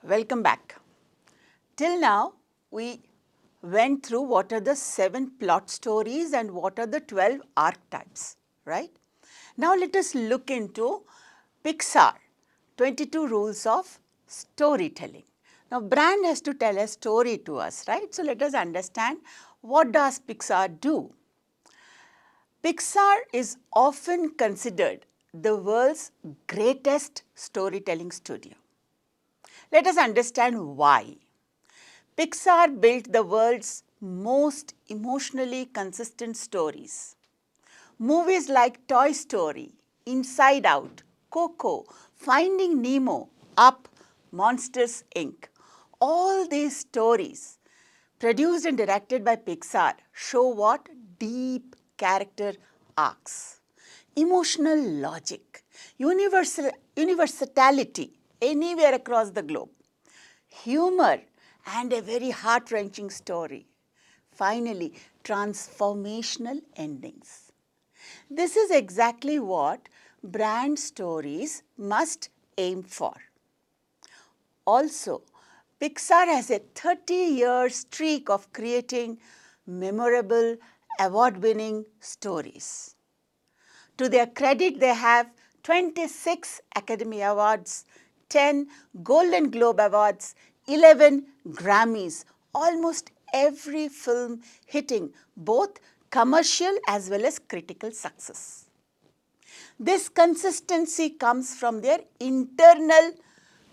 Welcome back. Till now, we went through what are the 7 plot stories and what are the 12 archetypes, right? Now let us look into PIXAR, 22 rules of storytelling. Now brand has to tell a story to us, right? So let us understand what does PIXAR do. PIXAR is often considered the world's greatest storytelling studio. Let us understand why. PIXAR built the world's most emotionally consistent stories. Movies like Toy Story, Inside Out, Coco, Finding Nemo, Up, Monsters Inc. All these stories, produced and directed by PIXAR, show what? Deep character arcs, emotional logic, universality anywhere across the globe, humor, and a very heart-wrenching story. Finally, transformational endings. This is exactly what brand stories must aim for. Also, PIXAR has a 30-year streak of creating memorable, award-winning stories. To their credit, they have 26 Academy Awards, 10 Golden Globe Awards, 11 Grammys, almost every film hitting both commercial as well as critical success. This consistency comes from their internal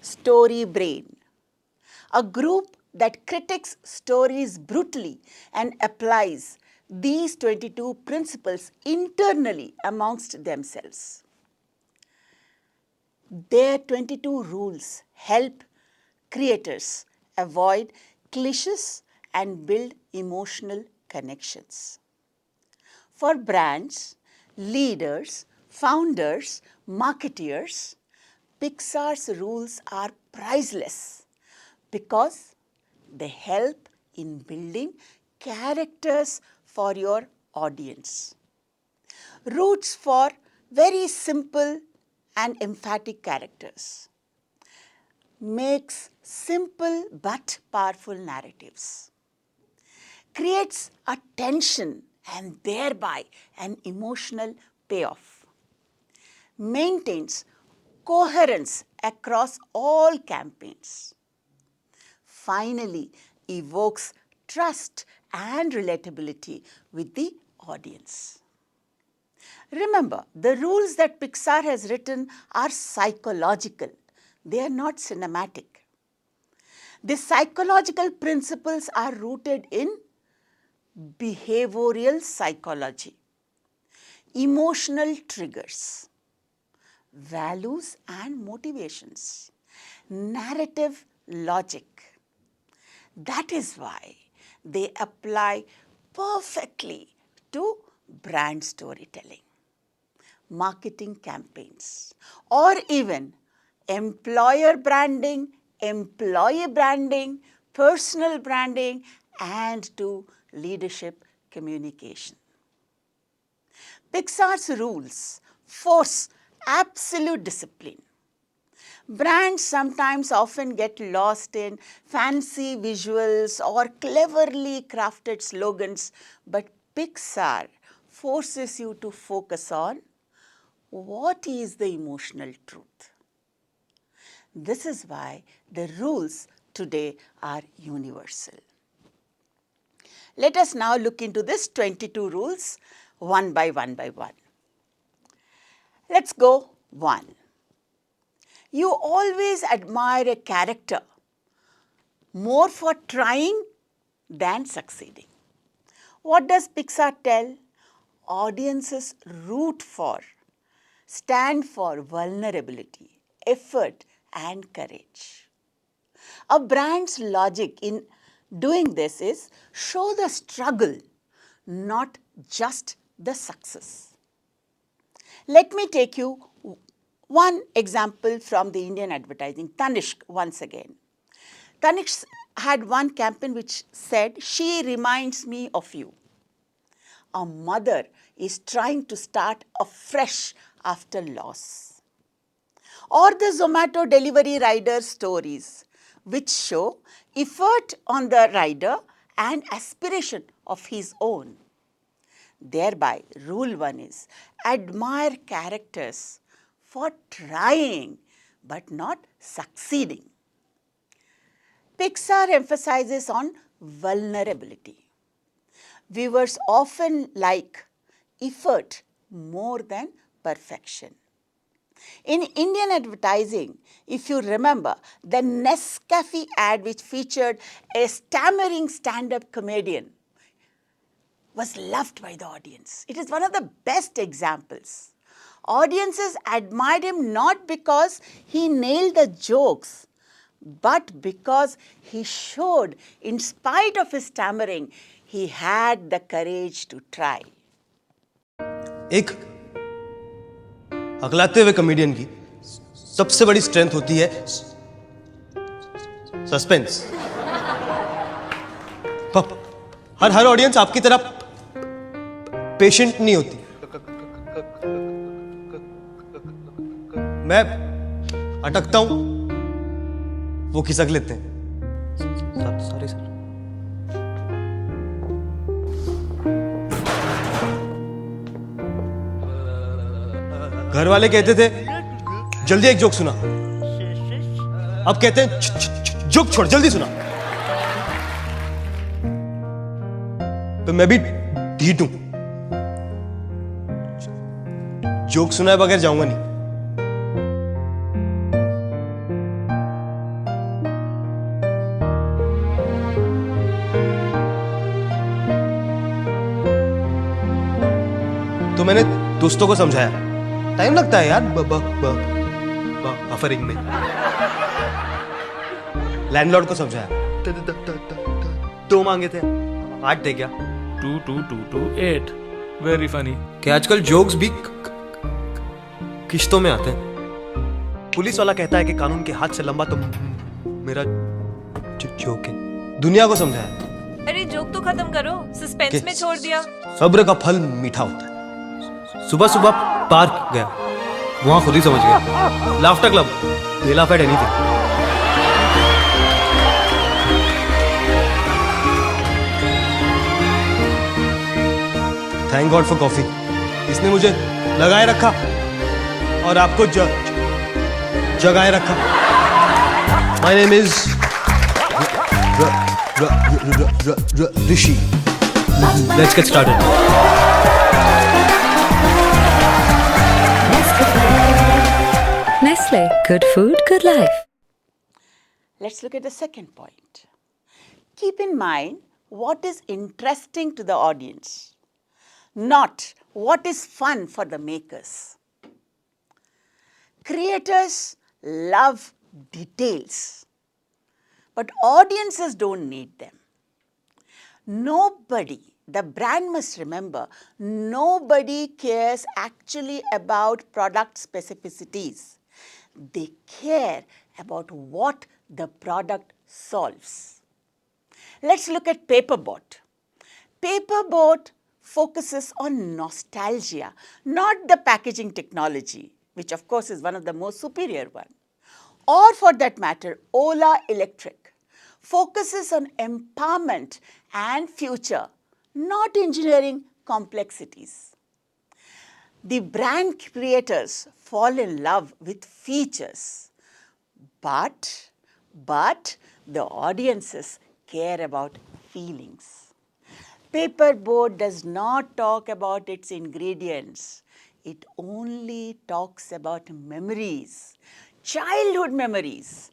story brain, a group that critiques stories brutally and applies these 22 principles internally amongst themselves. Their 22 rules help creators avoid cliches and build emotional connections. For brands, leaders, founders, marketeers, PIXAR's rules are priceless because they help in building characters for your audience. Roots for very simple and emphatic characters. Makes simple but powerful narratives. Creates a tension and thereby an emotional payoff. Maintains coherence across all campaigns. Finally, evokes trust and relatability with the audience. Remember, the rules that PIXAR has written are psychological. They are not cinematic. The psychological principles are rooted in behavioral psychology, emotional triggers, values and motivations, narrative logic. That is why they apply perfectly to brand storytelling, marketing campaigns, or even employer branding, employee branding, personal branding, and to leadership communication. PIXAR's rules force absolute discipline. Brands sometimes often get lost in fancy visuals or cleverly crafted slogans, but PIXAR forces you to focus on what is the emotional truth. This is why the rules today are universal. Let us now look into this 22 rules one by one. Let's go 1. You always admire a character more for trying than succeeding. What does PIXAR tell? Audiences root for, stand for vulnerability, effort, and courage. A brand's logic in doing this is show the struggle, not just the success. Let me take you one example from the Indian advertising, Tanishq once again. Tanishq had one campaign which said, "She reminds me of you." A mother is trying to start afresh after loss. Or the Zomato delivery rider stories. which show effort on the rider and aspiration of his own. Thereby, rule 1 is admire characters for trying but not succeeding. PIXAR emphasizes on vulnerability. Viewers often like effort more than perfection. In Indian advertising, if you remember, the Nescafe ad which featured a stammering stand-up comedian was loved by the audience. It is one of the best examples. Audiences admired him not because he nailed the jokes, but because he showed, in spite of his stammering, he had the courage to try. एक हकलाते हुए comedian की सबसे बड़ी strength होती है suspense. हर audience आपकी तरह patient नहीं होती। मैं अटकता हूं, वो खिसक लेते हैं। Sorry sir. घर वाले कहते थे जल्दी एक जोक सुना, अब कहते हैं जोक छोड़ जल्दी सुना। तो मैं भी ढीठ हूं, जोक सुनाए बगैर जाऊंगा नहीं। तो मैंने दोस्तों को समझाया, टाइम लगता है यार बफरिंग में। लैंडलॉर्ड को समझाया, दो मांगे थे, 8 दे क्या? 2 2 2 2 8 वेरी फनी। कि आजकल जोक्स भी किश्तों में आते हैं। पुलिस वाला कहता है कि कानून के हाथ से लंबा तो मेरा जोक है। दुनिया को समझाया, अरे जोक तो खत्म करो, सस्पेंस में छोड़ दिया। सब्र का फल मीठा होता है। सुबह सुबह पार्क गया, वहां खुद ही समझ गया। Laughter club, they laugh at anything. Thank God for coffee, इसने मुझे लगाए रखा और आपको जगाए रखा। My name is Rishi. Let's get started. Nestle, good food, good life. Let's look at the second point. Keep in mind what is interesting to the audience, not what is fun for the makers. Creators love details, but audiences don't need them. Nobody, the brand must remember, nobody cares actually about product specificities. They care about what the product solves. Let's look at Paperboat. Paperboat focuses on nostalgia, not the packaging technology, which of course is one of the most superior one. Or for that matter, Ola Electric focuses on empowerment and future, not engineering complexities. The brand creators fall in love with features, but the audiences care about feelings. Paperboat does not talk about its ingredients. It only talks about memories, childhood memories.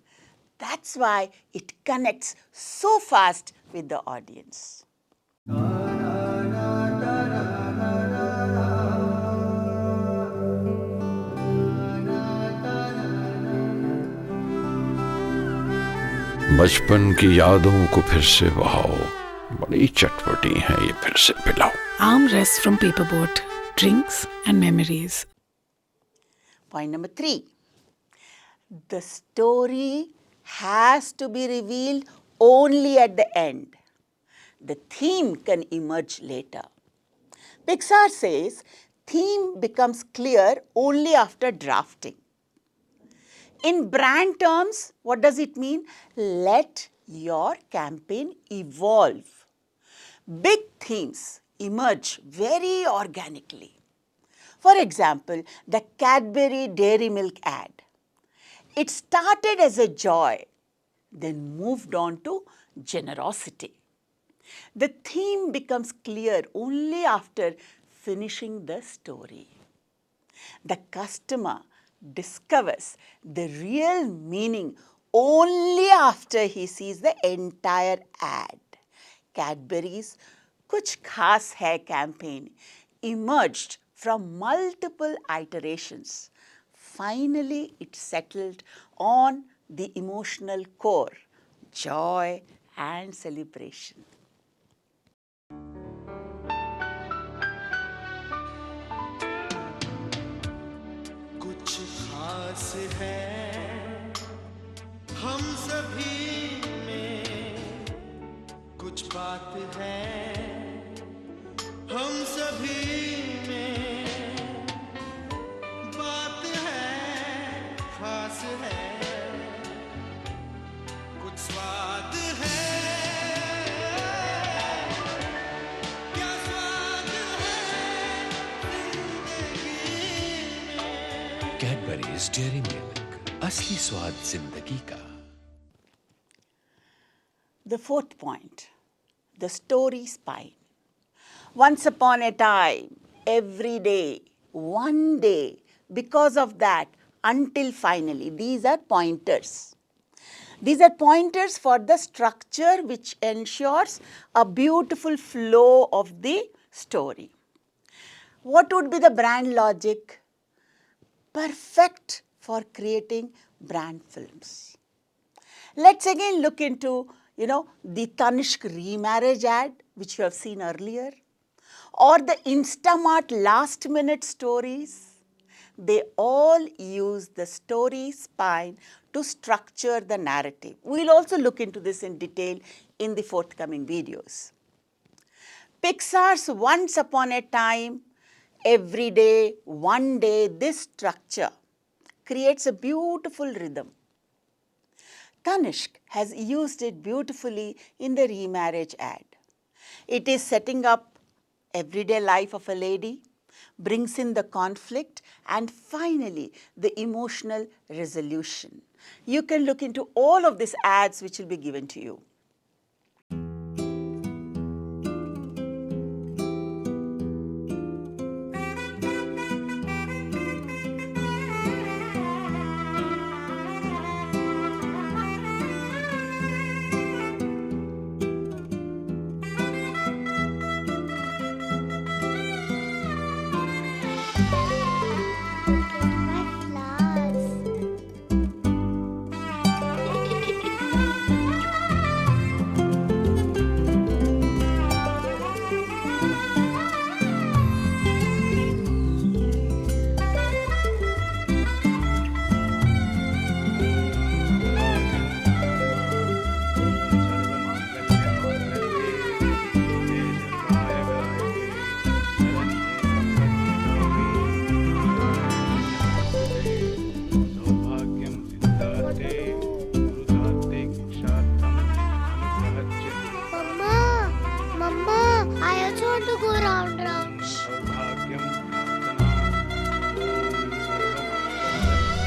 That's why it connects so fast with the audience. बचपन की यादों को फिर से बहाओ, बड़ी चटपटी है ये, फिर से पिलाओ। Armrests from Paperboat, drinks and memories. Point number 3. The story has to be revealed only at the end. The theme can emerge later. PIXAR says theme becomes clear only after drafting. In brand terms, what does it mean? Let your campaign evolve. Big themes emerge very organically. For example, the Cadbury Dairy Milk ad. It started as a joy, then moved on to generosity. The theme becomes clear only after finishing the story. The customer discovers the real meaning only after he sees the entire ad. Cadbury's Kuch Khas Hai campaign emerged from multiple iterations. Finally, it settled on the emotional core, joy and celebration. कुछ खास है हम सभी में, कुछ बात है हम सभी में, बात है खास है, कुछ स्वाद है, क्या स्वाद है जिंदगी में। कैडबरीज डेयरी मिल्क, असली स्वाद जिंदगी का। The fourth point, the story spine. Once upon a time, every day, one day, because of that, until finally. These are pointers. These are pointers for the structure which ensures a beautiful flow of the story. What would be the brand logic? Perfect for creating brand films. Let's again look into, the Tanishq remarriage ad, which you have seen earlier, or the Instamart last minute stories. They all use the story spine to structure the narrative. We'll also look into this in detail in the forthcoming videos. PIXAR's Once Upon a Time, Every Day, One Day, this structure creates a beautiful rhythm. Tanishq has used it beautifully in the remarriage ad. It is setting up everyday life of a lady, brings in the conflict, and finally the emotional resolution. You can look into all of these ads which will be given to you.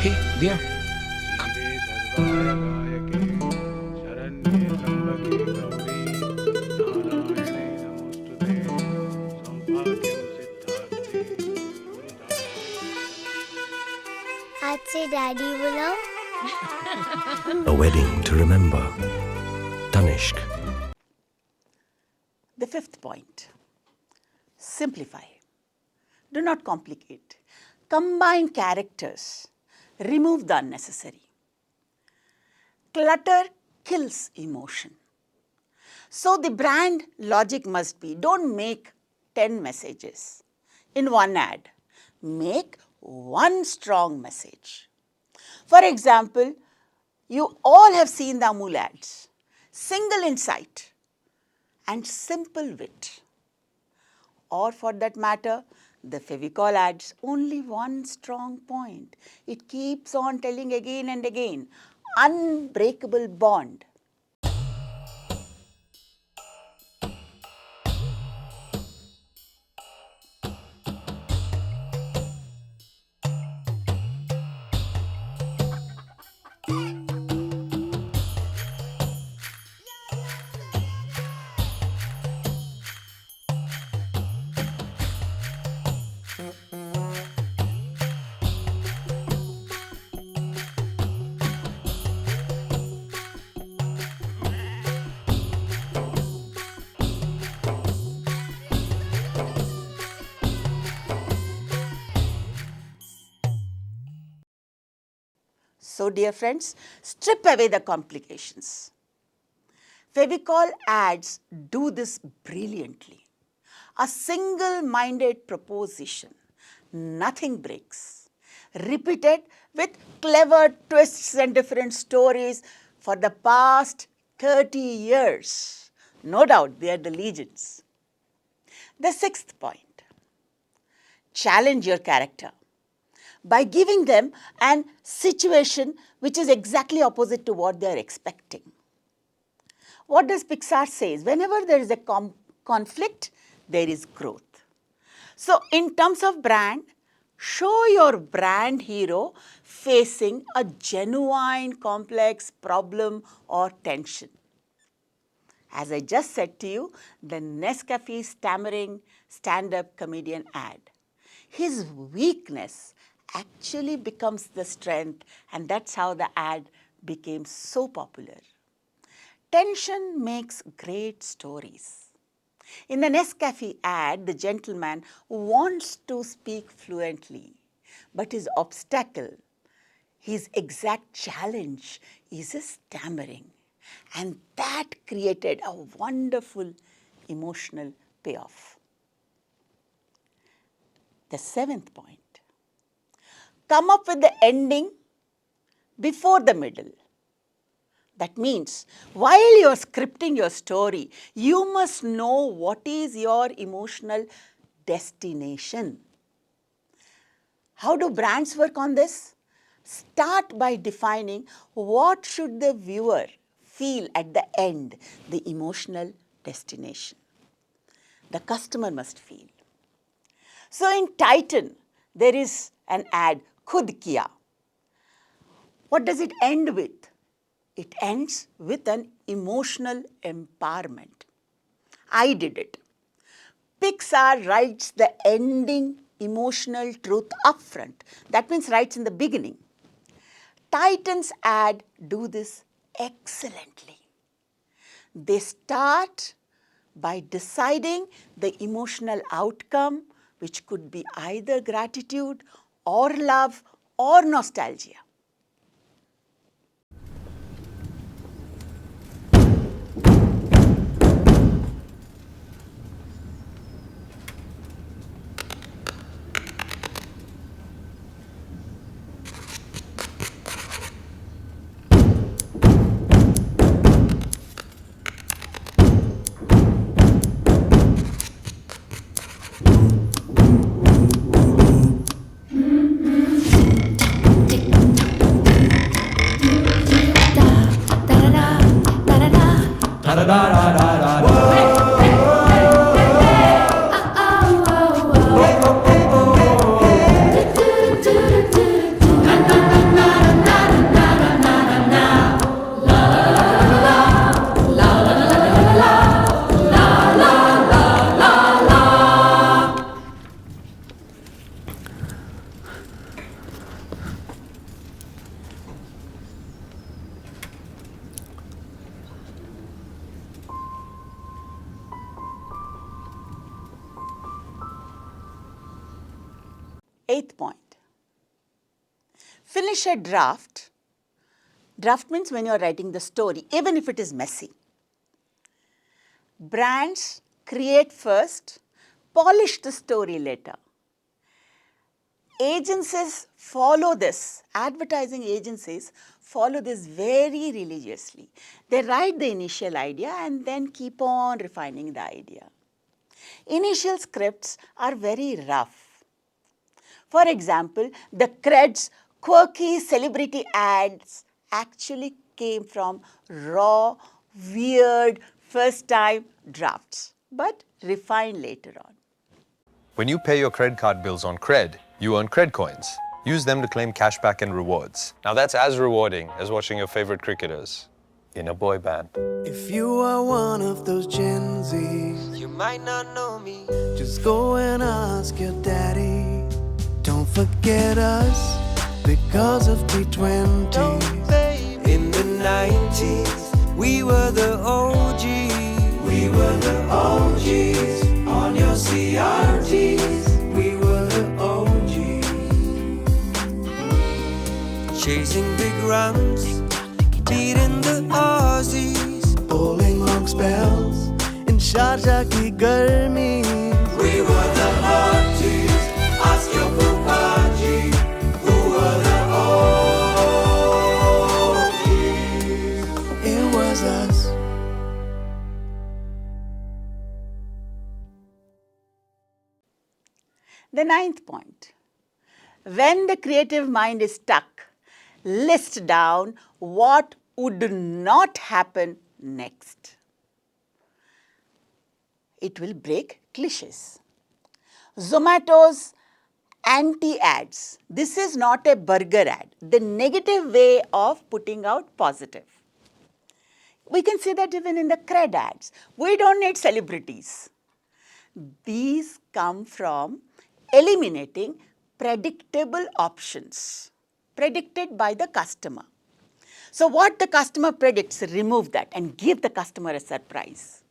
Hey, Dia. आज से daddy बुलाओ। A wedding to remember. Tanishq. The fifth point, simplify. Do not complicate. Combine characters. Remove the unnecessary. Clutter kills emotion. So the brand logic must be, don't make 10 messages in one ad. Make one strong message. For example, you all have seen the Amul ads. Single insight and simple wit. Or for that matter, The Fevicol adds only one strong point. It keeps on telling again and again, unbreakable bond. So, dear friends, strip away the complications. Fevicol ads do this brilliantly. A single-minded proposition, nothing breaks, repeated with clever twists and different stories for the past 30 years. No doubt they are the legends. The sixth point, challenge your character by giving them an situation which is exactly opposite to what they are expecting. What does PIXAR say? Whenever there is a conflict, there is growth. So in terms of brand, show your brand hero facing a genuine complex problem or tension. As I just said to you, the Nescafe stammering stand-up comedian ad. His weakness actually becomes the strength, and that's how the ad became so popular. Tension makes great stories. In the Nescafe ad, the gentleman wants to speak fluently, but his obstacle, his exact challenge, is his stammering. And that created a wonderful emotional payoff. The seventh point, come up with the ending before the middle. That means while you're scripting your story, you must know what is your emotional destination. How do brands work on this? Start by defining what should the viewer feel at the end, the emotional destination. The customer must feel. So in Titan, there is an ad, Khud Kiya. What does it end with? It ends with an emotional empowerment. I did it. PIXAR writes the ending emotional truth upfront. That means writes in the beginning. Titan's ad do this excellently. They start by deciding the emotional outcome, which could be either gratitude or love or nostalgia. Eighth point, finish a draft. Draft means when you are writing the story, even if it is messy. Brands create first, polish the story later. Agencies follow this, advertising agencies follow this very religiously. They write the initial idea and then keep on refining the idea. Initial scripts are very rough. For example, the Cred's quirky celebrity ads actually came from raw, weird, first-time drafts, but refined later on. When you pay your credit card bills on Cred, you earn Cred coins. Use them to claim cashback and rewards. Now that's as rewarding as watching your favorite cricketers in a boy band. If you are one of those Gen Zs, you might not know me. Just go and ask your daddy. Don't forget us because of T20s. In the 90s, we were the OGs. We were the OGs on your CRTs. We were the OGs. Chasing big runs, beating the Aussies, bowling long spells in Sharjah ki garmi. We were the Aussies. Ask your Fupaji, who were the OGs. It was us. The 9th point. When the creative mind is stuck, list down what would not happen next. It will break cliches. Zomato's anti-ads. This is not a burger ad. The negative way of putting out positive. We can see that even in the Cred ads. We don't need celebrities. These come from eliminating predictable options predicted by the customer. So what the customer predicts, remove that and give the customer a surprise.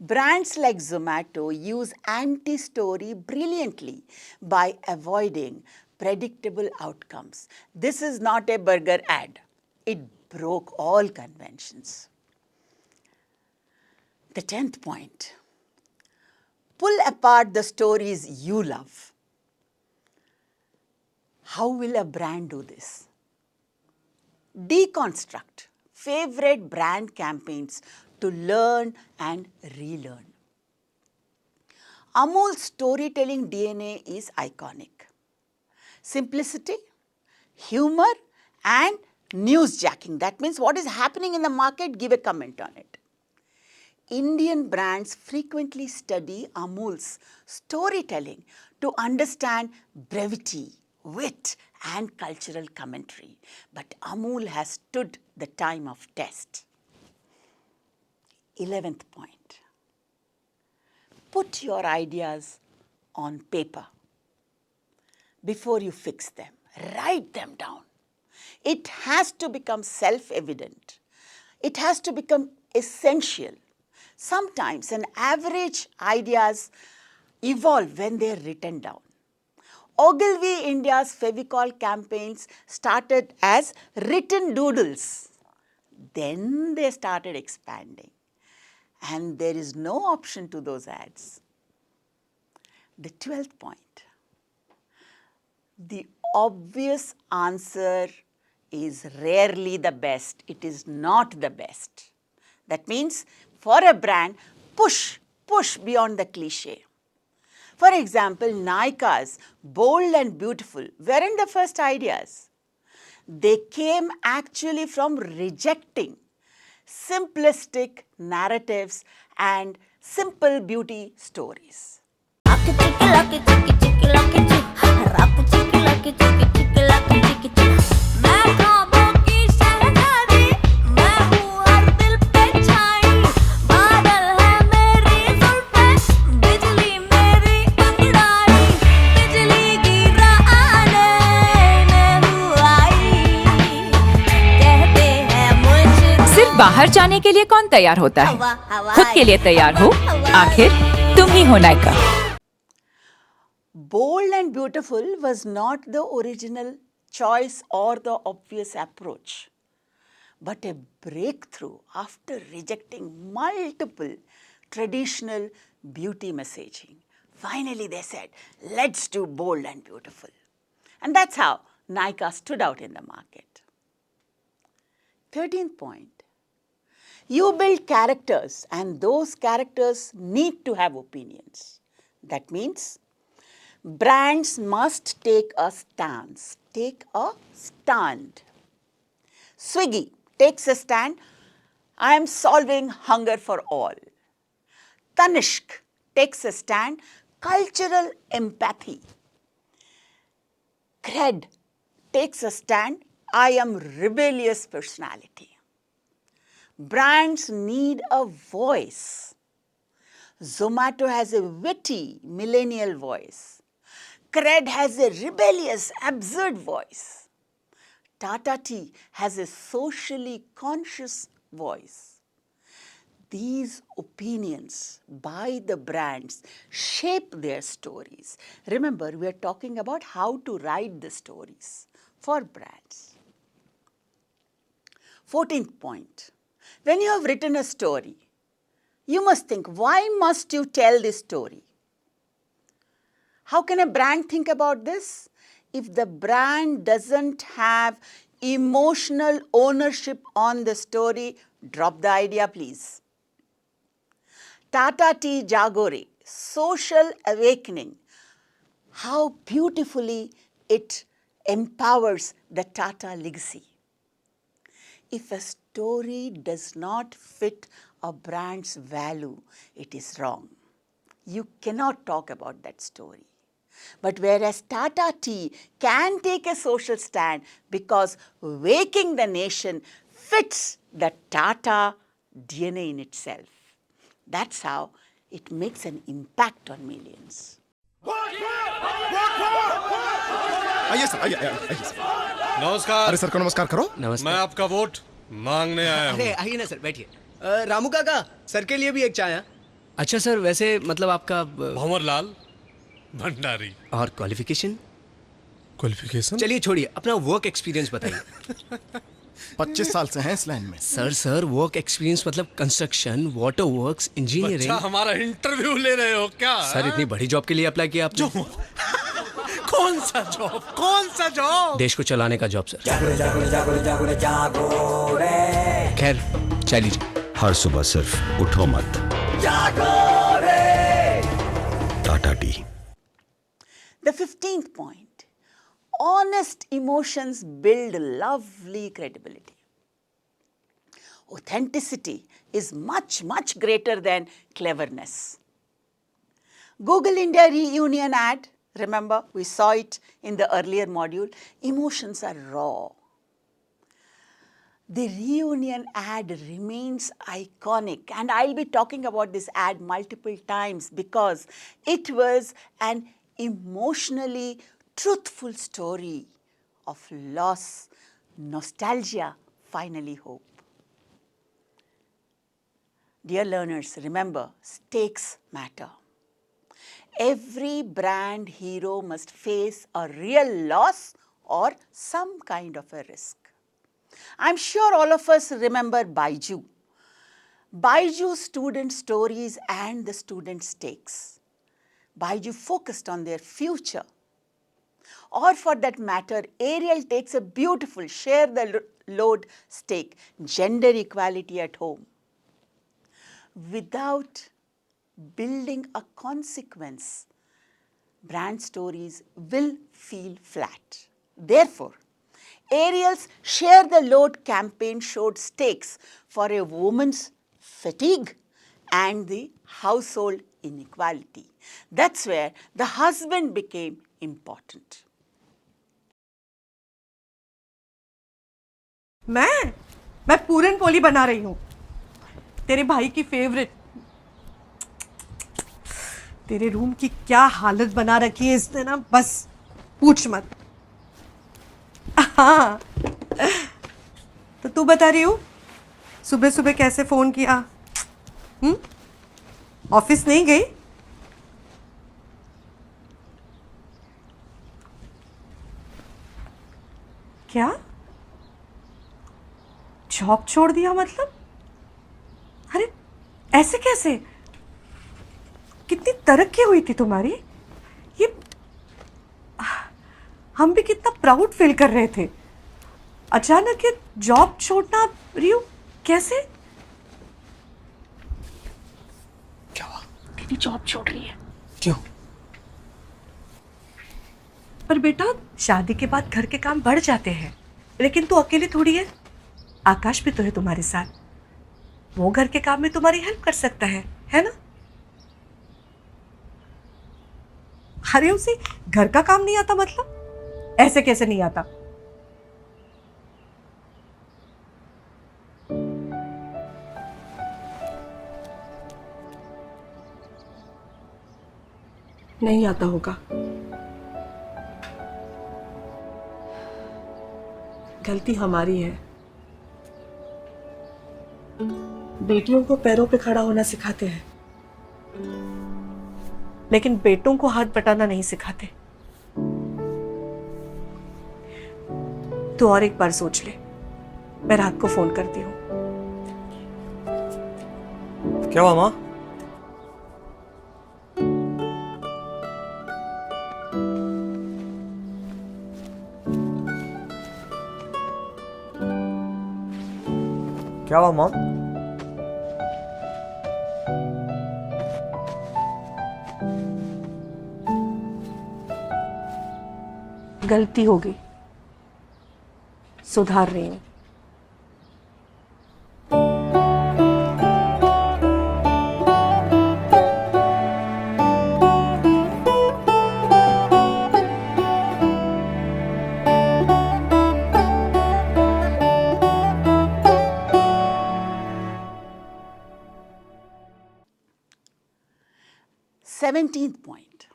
Brands like Zomato use anti-story brilliantly by avoiding predictable outcomes. This is not a burger ad. It broke all conventions. The 10th point. Pull apart the stories you love. How will a brand do this? Deconstruct favorite brand campaigns to learn and relearn. Amul's storytelling DNA is iconic. Simplicity, humor, and newsjacking. That means what is happening in the market, give a comment on it. Indian brands frequently study Amul's storytelling to understand brevity, wit, and cultural commentary. But Amul has stood the time of test. 11th point. Put your ideas on paper before you fix them. Write them down. It has to become self-evident. It has to become essential. Sometimes an average ideas evolve when they are written down. Ogilvy India's Fevicol campaigns started as written doodles. Then they started expanding. And there is no option to those ads. The 12th point. The obvious answer is rarely the best. It is not the best. That means for a brand, push beyond the cliche. For example, Nykaa's Bold and Beautiful weren't the first ideas. They came actually from rejecting simplistic narratives and simple beauty stories. बाहर जाने के लिए कौन तैयार होता है? खुद के लिए तैयार हो, आखिर तुम ही हो नायिका। Bold and Beautiful was not the original choice or the obvious approach, but a breakthrough after rejecting multiple traditional beauty messaging. Finally, they said, let's do Bold and Beautiful. And that's how Nykaa stood out in the market. 13th point. You build characters and those characters need to have opinions. That means Brands must take a stance. Take a stand. Swiggy takes a stand. I am solving hunger for all. Tanishq takes a stand. Cultural empathy. Cred takes a stand. I am rebellious personality. Brands need a voice. Zomato has a witty millennial voice. Cred has a rebellious, absurd voice. Tata Tea has a socially conscious voice. These opinions by the brands shape their stories. Remember, we are talking about how to write the stories for brands. 14th point. When you have written a story, you must think, why must you tell this story? How can a brand think about this? If the brand doesn't have emotional ownership on the story, drop the idea, please. Tata Tea Jagore, social awakening. How beautifully it empowers the Tata legacy. If a story does not fit a brand's value, it is wrong. You cannot talk about that story. But whereas Tata Tea can take a social stand because waking the nation fits the Tata DNA in itself. That's how it makes an impact on millions. आइए sir, आइए sir. नमस्कार। अरे sir को नमस्कार करो। नमस्कार। मैं आपका वोट मांगने आया हूँ। अरे आइए ना सर, बैठिए। रामू काका, सर के लिए भी एक चाय। अच्छा सर, वैसे मतलब आपका भंवर लाल भंडारी। और क्वालिफिकेशन? क्वालिफिकेशन? चलिए छोड़िए, अपना वर्क एक्सपीरियंस बताइए। 25 साल से हैं इस लाइन में। सर वर्क एक्सपीरियंस मतलब कंस्ट्रक्शन, वाटर वर्क्स, इंजीनियरिंग। अच्छा, हमारा इंटरव्यू ले रहे हो क्या? सर इतनी बड़ी जॉब के लिए अप्लाई किया आपने? कौन सा जॉब? देश को चलाने का जॉब सर। खैर चाय लीजिए। हर सुबह सिर्फ उठो मत। Tata T. The 15th point, honest emotions build lovely credibility. Authenticity is much, much greater than cleverness. Google India reunion ad, remember we saw it in the earlier module, emotions are raw. The reunion ad remains iconic, and I'll be talking about this ad multiple times because it was an emotionally truthful story of loss, nostalgia, finally hope. Dear learners, remember, stakes matter. Every brand hero must face a real loss or some kind of a risk. I'm sure all of us remember Baiju. Baiju student stories and the student stakes. Baiju focused on their future. Or for that matter, Ariel takes a beautiful share the load stake, gender equality at home. Without building a consequence, brand stories will feel flat. Therefore, Ariel's Share the Load campaign showed stakes for a woman's fatigue and the household inequality. That's where the husband became important. मैं पूरन पोली बना रही हूँ, तेरे भाई की favourite. तेरे room की क्या हालत बना रखी है इसने ना, बस पूछ मत। हाँ, तो तू बता रही हूँ सुबह सुबह कैसे फोन किया? ऑफिस नहीं गई? क्या जॉब छोड़ दिया मतलब? अरे ऐसे कैसे? कितनी तरक्की हुई थी तुम्हारी, ये हम भी कितना प्राउड फील कर रहे थे। अचानक ये जॉब छोड़ना, रियू कैसे? दीदी जॉब छोड़ रही है। क्यों? पर बेटा शादी के बाद घर के काम बढ़ जाते हैं, लेकिन तू अकेली थोड़ी है। आकाश भी तो है तुम्हारे साथ, वो घर के काम में तुम्हारी हेल्प कर सकता है ना? अरे उसे घर का काम नहीं आता मतलब? ऐसे कैसे नहीं आता? नहीं आता होगा। गलती हमारी है। बेटियों को पैरों पे खड़ा होना सिखाते हैं, लेकिन बेटों को हाथ बटाना नहीं सिखाते। तो और एक बार सोच ले, मैं रात को फोन करती हूँ। क्या हुआ माँ? क्या हुआ मॉम? गलती हो गई, सुधार रही हूँ। Seventeenth point.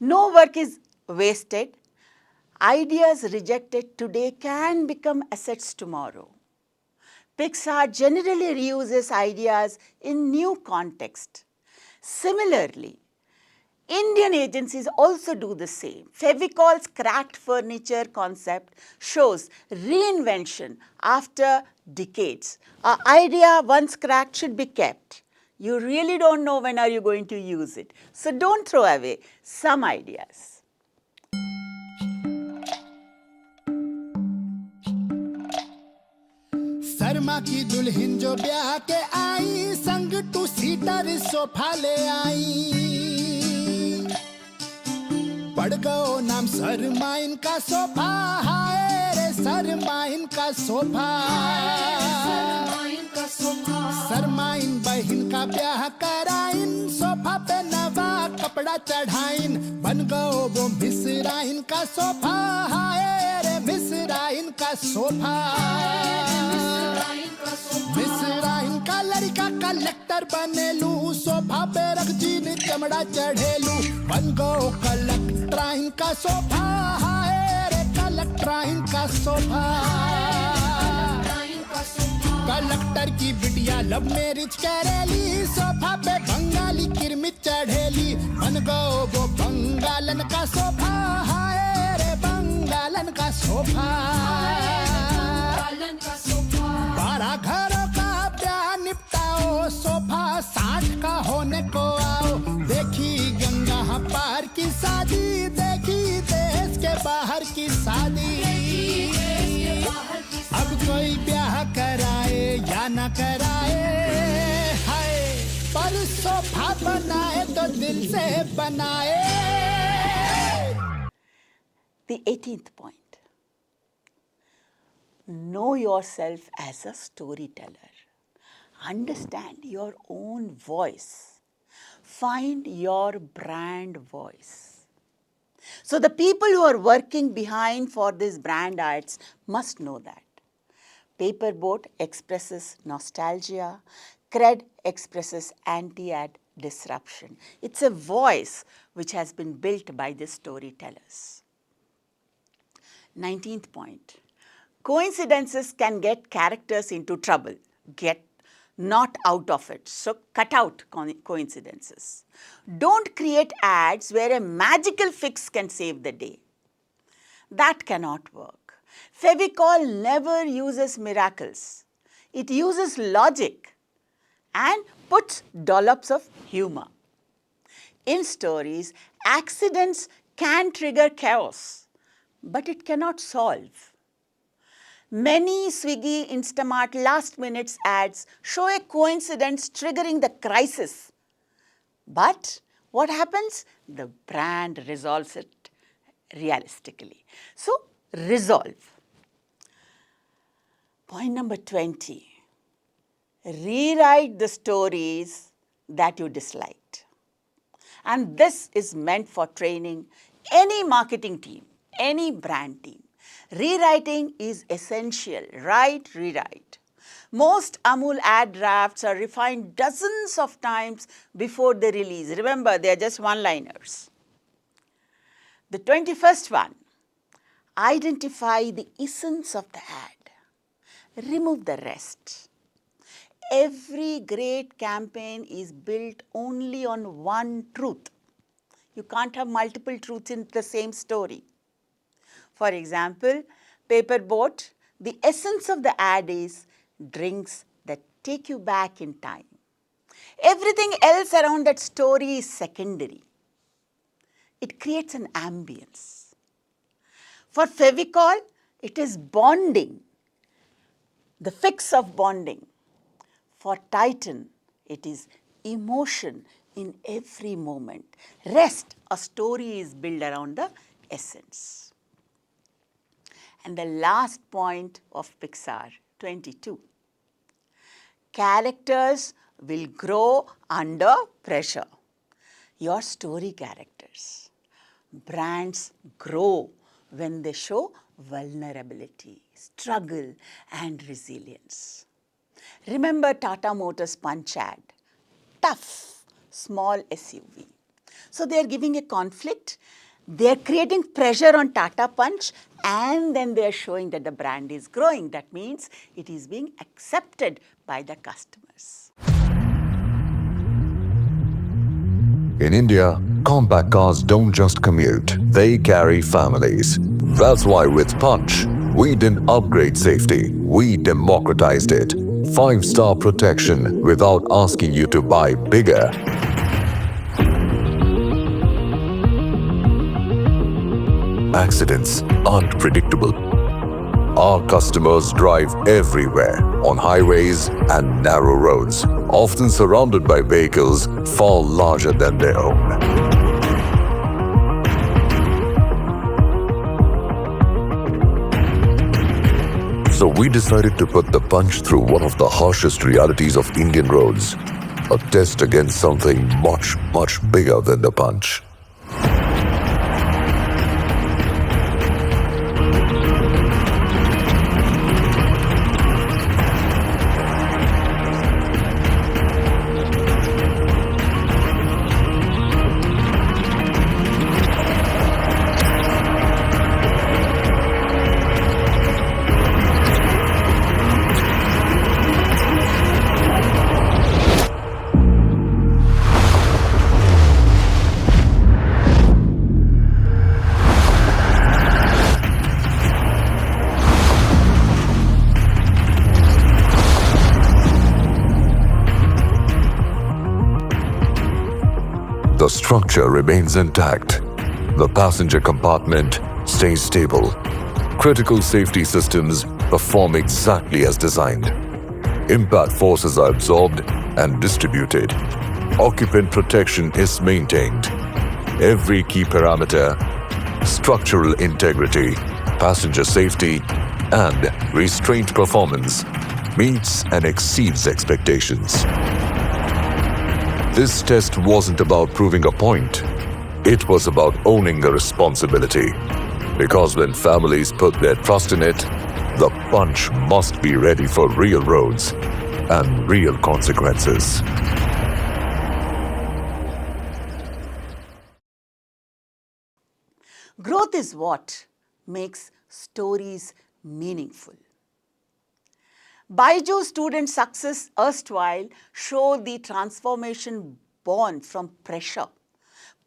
No work is wasted. Ideas rejected today can become assets tomorrow. PIXAR generally reuses ideas in new context. Similarly, Indian agencies also do the same. Fevicol's cracked furniture concept shows reinvention after decades. An idea once cracked should be kept. You really don't know when are you going to use it. So don't throw away some ideas. Sharma की दुल्हन जो ब्याह के आई, संग two seater sofa ले आई। पड़ गयो नाम शर्मा इनका सोफा, हाय रे शर्मा इनका सोफा। शर्मा इन बहन का ब्याह कराइन, सोफा पे नवा कपड़ा चढ़ाइन। बन गयो वो मिसरा इनका सोफा, हाय रे मिसरा इनका सोफा। मिसरा इनका लड़का कलेक्टर बनेलू, सोफा पे रख जीन चमड़ा चढ़ेलू। बन गो कलेक्टर इनका सोफा, हाय रे कलेक्टर इनका सोफा। कलेक्टर की बिटिया लव मैरिज करेली, सोफा पे बंगाली किरमिट चढ़ेली। बन गो वो बंगालन का सोफा, हाय रे बंगालन का सोफा। बड़ा घरों का प्यार निपटाओ, सोफा 60 का होने को आओ। देखी गंगा पार की शादी, देखी देश के बाहर की शादी। अब कोई ब्याह कराए या न कराए, हाय पर सोफा बनाए तो दिल से बनाए। The 18th point. Know yourself as a storyteller. Understand your own voice. Find your brand voice. So the people who are working behind for these brand ads must know that. Paperboat expresses nostalgia. Cred expresses anti-ad disruption. It's a voice which has been built by the storytellers. 19th point. Coincidences can get characters into trouble. Get not out of it. So cut out coincidences. Don't create ads where a magical fix can save the day. That cannot work. Fevicol never uses miracles. It uses logic and puts dollops of humor. In stories, accidents can trigger chaos, but it cannot solve. Many Swiggy, Instamart last-minute ads show a coincidence triggering the crisis. But what happens? The brand resolves it realistically. So, resolve. Point number 20. Rewrite the stories that you disliked. And this is meant for training any marketing team, any brand team. Rewriting is essential. Write, rewrite. Most Amul ad drafts are refined dozens of times before the release. Remember, they are just one-liners. The 21st one, identify the essence of the ad. Remove the rest. Every great campaign is built only on one truth. You can't have multiple truths in the same story. For example, paper boat, the essence of the ad is drinks that take you back in time. Everything else around that story is secondary. It creates an ambience. For Fevicol, it is bonding, the fix of bonding. For Titan, it is emotion in every moment. Rest, a story is built around the essence. And the last point of PIXAR 22. Characters will grow under pressure. Your story characters. Brands grow when they show vulnerability, struggle, and resilience. Remember Tata Motors Punch ad. Tough, small SUV. So they are giving a conflict. They are creating pressure on Tata Punch, and then they are showing that the brand is growing. That means it is being accepted by the customers. In India, compact cars don't just commute, they carry families. That's why with Punch, we didn't upgrade safety, we democratized it. 5-star protection without asking you to buy bigger. Accidents aren't predictable. Our customers drive everywhere, on highways and narrow roads, often surrounded by vehicles far larger than their own. So we decided to put the Punch through one of the harshest realities of Indian roads, a test against something much, much bigger than the Punch. The structure remains intact. The passenger compartment stays stable. Critical safety systems perform exactly as designed. Impact forces are absorbed and distributed. Occupant protection is maintained. Every key parameter, structural integrity, passenger safety, and restraint performance meets and exceeds expectations. This test wasn't about proving a point. It was about owning a responsibility. Because when families put their trust in it, the Punch must be ready for real roads and real consequences. Growth is what makes stories meaningful. Baiju student success erstwhile show the transformation born from pressure.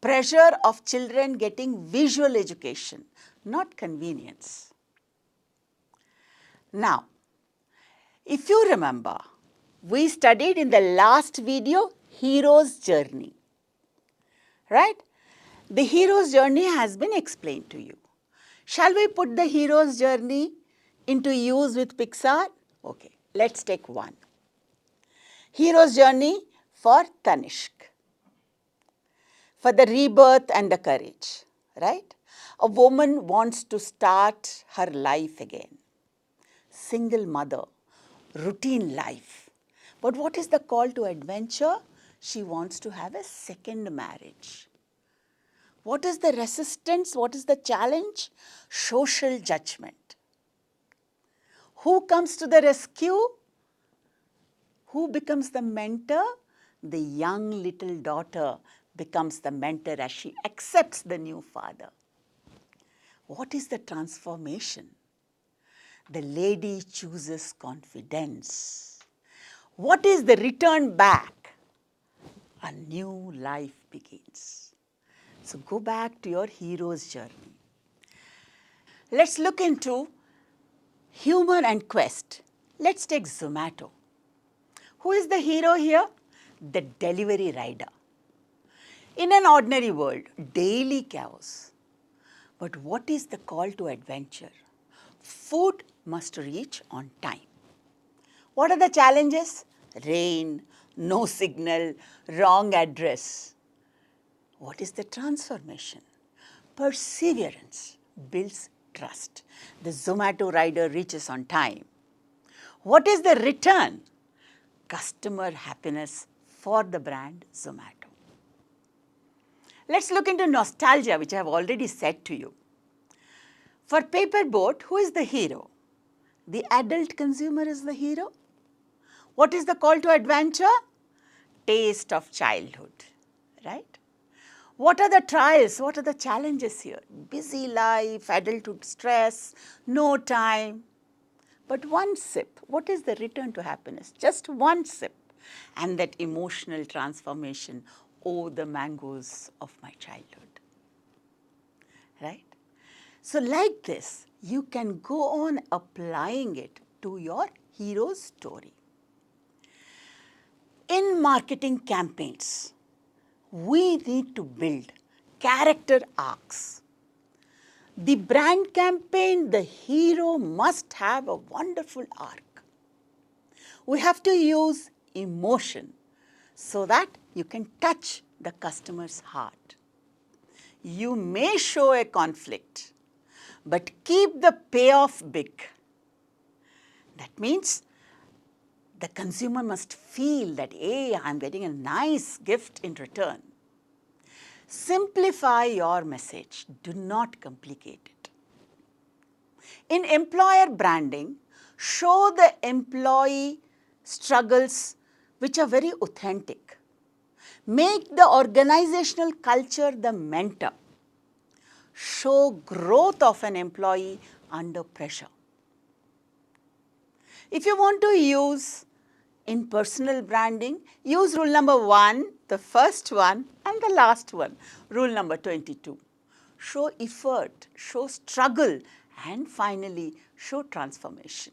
Pressure of children getting visual education, not convenience. Now, if you remember, we studied in the last video hero's journey, right? The hero's journey has been explained to you. Shall we put the hero's journey into use with PIXAR? Okay, let's take one. Hero's journey for Tanishq, for the rebirth and the courage, right? A woman wants to start her life again. Single mother, routine life. But what is the call to adventure? She wants to have a second marriage. What is the resistance? What is the challenge? Social judgment. Who comes to the rescue? Who becomes the mentor? The young little daughter becomes the mentor as she accepts the new father. What is the transformation? The lady chooses confidence. What is the return back? A new life begins. So go back to your hero's journey. Let's look into humor and quest. Let's take Zomato. Who is the hero here? The delivery rider. In an ordinary world, daily chaos. But what is the call to adventure? Food must reach on time. What are the challenges? Rain, no signal, wrong address. What is the transformation? Perseverance builds trust. The Zomato rider reaches on time. What is the return? Customer happiness for the brand Zomato. Let's look into nostalgia, which I have already said to you. For Paperboat, who is the hero? The adult consumer is the hero. What is the call to adventure? Taste of childhood, right? What are the trials? What are the challenges here? Busy life, adulthood stress, no time. But one sip, what is the return to happiness? Just one sip. And that emotional transformation, oh, the mangoes of my childhood, right? So like this, you can go on applying it to your hero's story. In marketing campaigns, we need to build character arcs. The brand campaign, the hero must have a wonderful arc. We have to use emotion so that you can touch the customer's heart. You may show a conflict, but keep the payoff big. That means the consumer must feel that, hey, I'm getting a nice gift in return. Simplify your message. Do not complicate it. In employer branding, show the employee struggles which are very authentic. Make the organizational culture the mentor. Show growth of an employee under pressure. If you want to use in personal branding, use rule number 1, the first one, and the last one, rule number 22. Show effort, show struggle, and finally, show transformation.